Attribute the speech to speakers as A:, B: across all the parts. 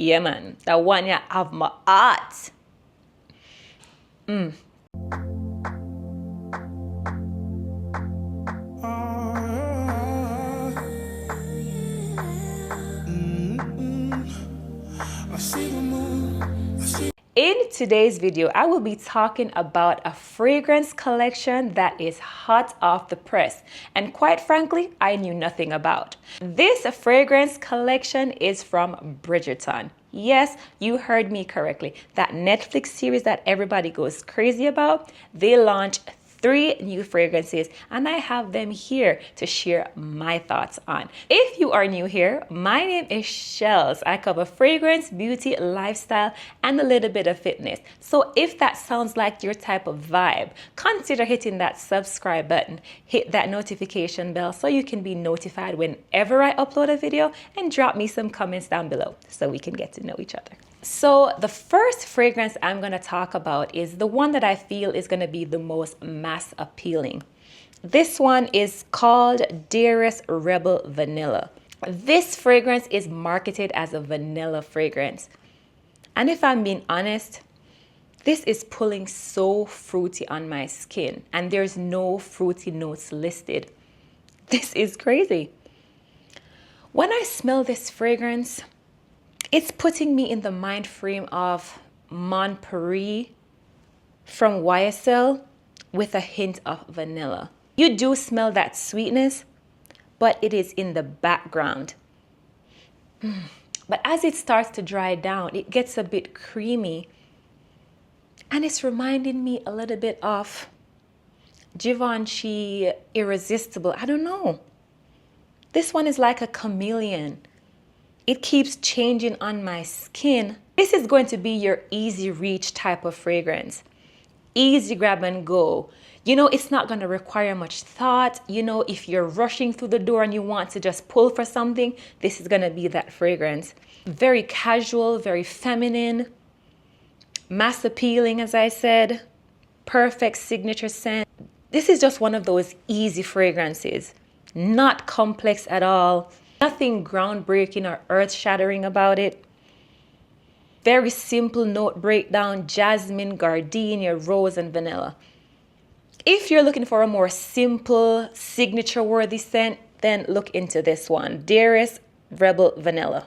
A: Yeah, man, that one yeah have my heart. In today's video, I will be talking about a fragrance collection that is hot off the press and quite frankly, I knew nothing about. This fragrance collection is from Bridgerton. Yes, you heard me correctly. That Netflix series that everybody goes crazy about, they launched 3 new fragrances and I have them here to share my thoughts on. If you are new here, my name is Shells. I cover fragrance, beauty, lifestyle, and a little bit of fitness. So if that sounds like your type of vibe, consider hitting that subscribe button, hit that notification bell so you can be notified whenever I upload a video, and drop me some comments down below so we can get to know each other. So the first fragrance I'm going to talk about is the one that I feel is going to be the most mass appealing. This one is called Dearest Rebel Vanilla. This fragrance is marketed as a vanilla fragrance. And if I'm being honest, this is pulling so fruity on my skin and there's no fruity notes listed. This is crazy. When I smell this fragrance, it's putting me in the mind frame of Montpellier from YSL with a hint of vanilla. You do smell that sweetness, but it is in the background. But as it starts to dry down, it gets a bit creamy. And it's reminding me a little bit of Givenchy Irresistible. I don't know. This one is like a chameleon. It keeps changing on my skin. This is going to be your easy reach type of fragrance. Easy grab and go. You know, it's not going to require much thought. You know, if you're rushing through the door and you want to just pull for something, this is going to be that fragrance. Very casual, very feminine, mass appealing, as I said. Perfect signature scent. This is just one of those easy fragrances. Not complex at all. Nothing groundbreaking or earth-shattering about it. Very simple note breakdown: jasmine, gardenia, rose, and vanilla. If you're looking for a more simple, signature-worthy scent, then look into this one, Dearest Rebel Vanilla.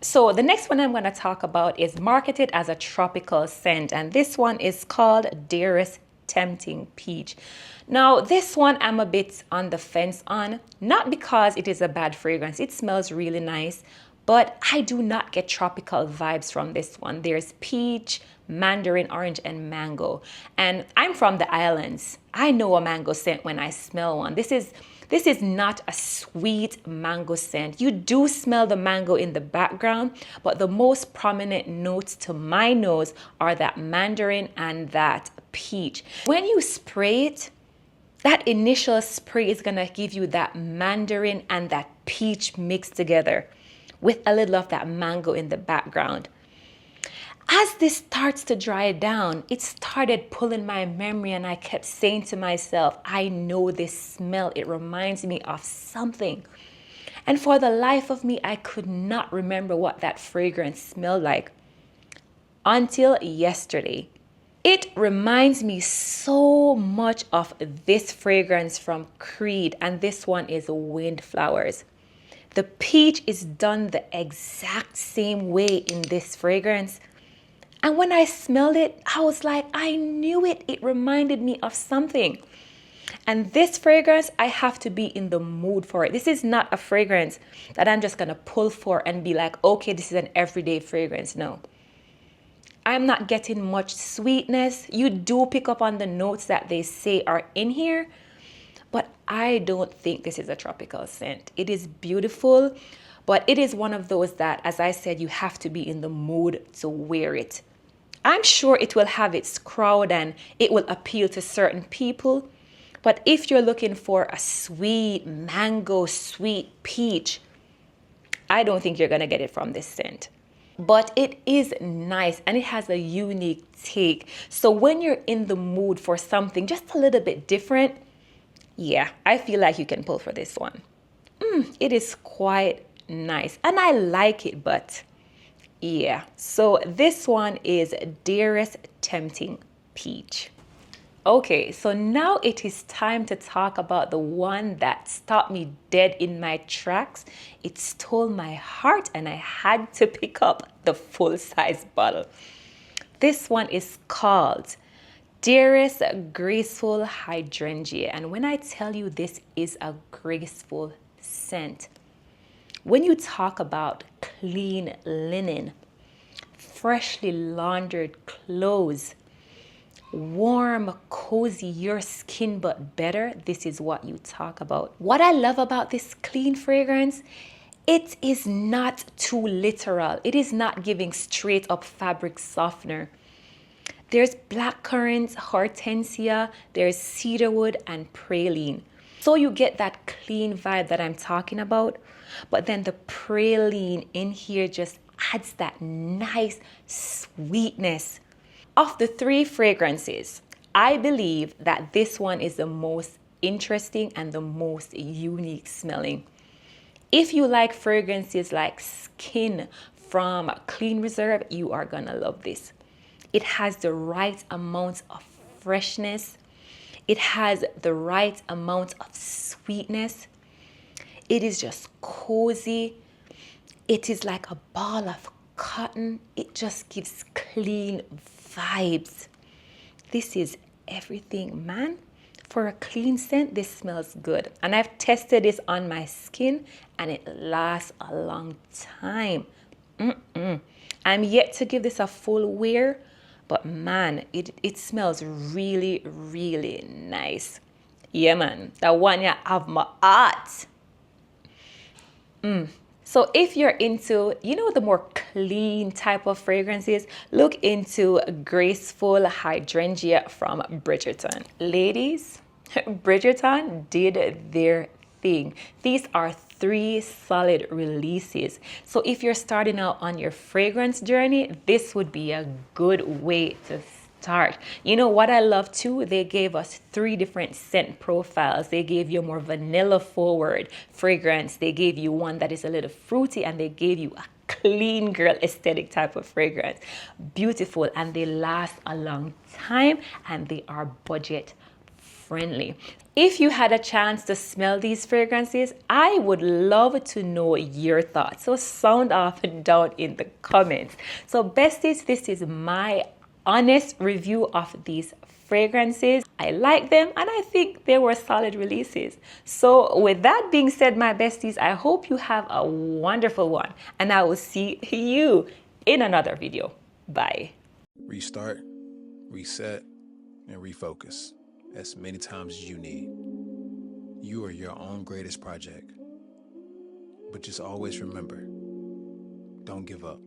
A: So the next one I'm going to talk about is marketed as a tropical scent, and this one is called Dearest Tempting Peach. Now, this one I'm a bit on the fence on, not because it is a bad fragrance. It smells really nice, but I do not get tropical vibes from this one. There's peach, mandarin, orange, and mango. And I'm from the islands. I know a mango scent when I smell one. This is not a sweet mango scent. You do smell the mango in the background, but the most prominent notes to my nose are that mandarin and that peach. When you spray it, that initial spray is gonna give you that mandarin and that peach mixed together with a little of that mango in the background. As this starts to dry down, it started pulling my memory and I kept saying to myself, I know this smell. It reminds me of something. And for the life of me, I could not remember what that fragrance smelled like until yesterday. It reminds me so much of this fragrance from Creed, and this one is Windflowers. The peach is done the exact same way in this fragrance. And when I smelled it, I was like, I knew it. It reminded me of something. And this fragrance, I have to be in the mood for it. This is not a fragrance that I'm just going to pull for and be like, okay, this is an everyday fragrance. No. I'm not getting much sweetness. You do pick up on the notes that they say are in here, but I don't think this is a tropical scent. It is beautiful, but it is one of those that, as I said, you have to be in the mood to wear it. I'm sure it will have its crowd and it will appeal to certain people, but if you're looking for a sweet mango, sweet peach, I don't think you're gonna get it from this scent. But it is nice and it has a unique take. So when you're in the mood for something just a little bit different, yeah, I feel like you can pull for this one. It is quite nice and I like it, but Yeah, so this one is Dearest Tempting Peach. Okay, so now it is time to talk about the one that stopped me dead in my tracks. It stole my heart and I had to pick up the full-size bottle. This one is called Dearest Graceful Hydrangea. And when I tell you this is a graceful scent, when you talk about clean linen, freshly laundered clothes, warm, cozy, your skin but better, this is what you talk about. What I love about this clean fragrance, it is not too literal. It is not giving straight up fabric softener. There's blackcurrant, hortensia, there's cedarwood and praline. So you get that clean vibe that I'm talking about, but then the praline in here just adds that nice sweetness. Of the three fragrances, I believe that this one is the most interesting and the most unique smelling. If you like fragrances like Skin from Clean Reserve, you are gonna love this. It has the right amount of freshness. It has the right amount of sweetness. It is just cozy. It is like a ball of cotton. It just gives clean vibes. This is everything, man. For a clean scent, this smells good. And I've tested this on my skin and it lasts a long time. I'm yet to give this a full wear, but man, it smells really, really nice. Yeah, man. That one yeah have my heart. So if you're into, the more clean type of fragrances, look into Graceful Hydrangea from Bridgerton. Ladies, Bridgerton did their thing. These are 3 solid releases. So if you're starting out on your fragrance journey, this would be a good way to start. You know what I love too? They gave us 3 different scent profiles. They gave you a more vanilla forward fragrance. They gave you one that is a little fruity, and they gave you a clean girl aesthetic type of fragrance. Beautiful, and they last a long time, and they are budget friendly. If you had a chance to smell these fragrances, I would love to know your thoughts. So sound off down in the comments. So besties, this is my honest review of these fragrances. I like them and I think they were solid releases. So with that being said, my besties, I hope you have a wonderful one and I will see you in another video. Bye.
B: Restart, reset, and refocus as many times as you need. You are your own greatest project. But just always remember, don't give up.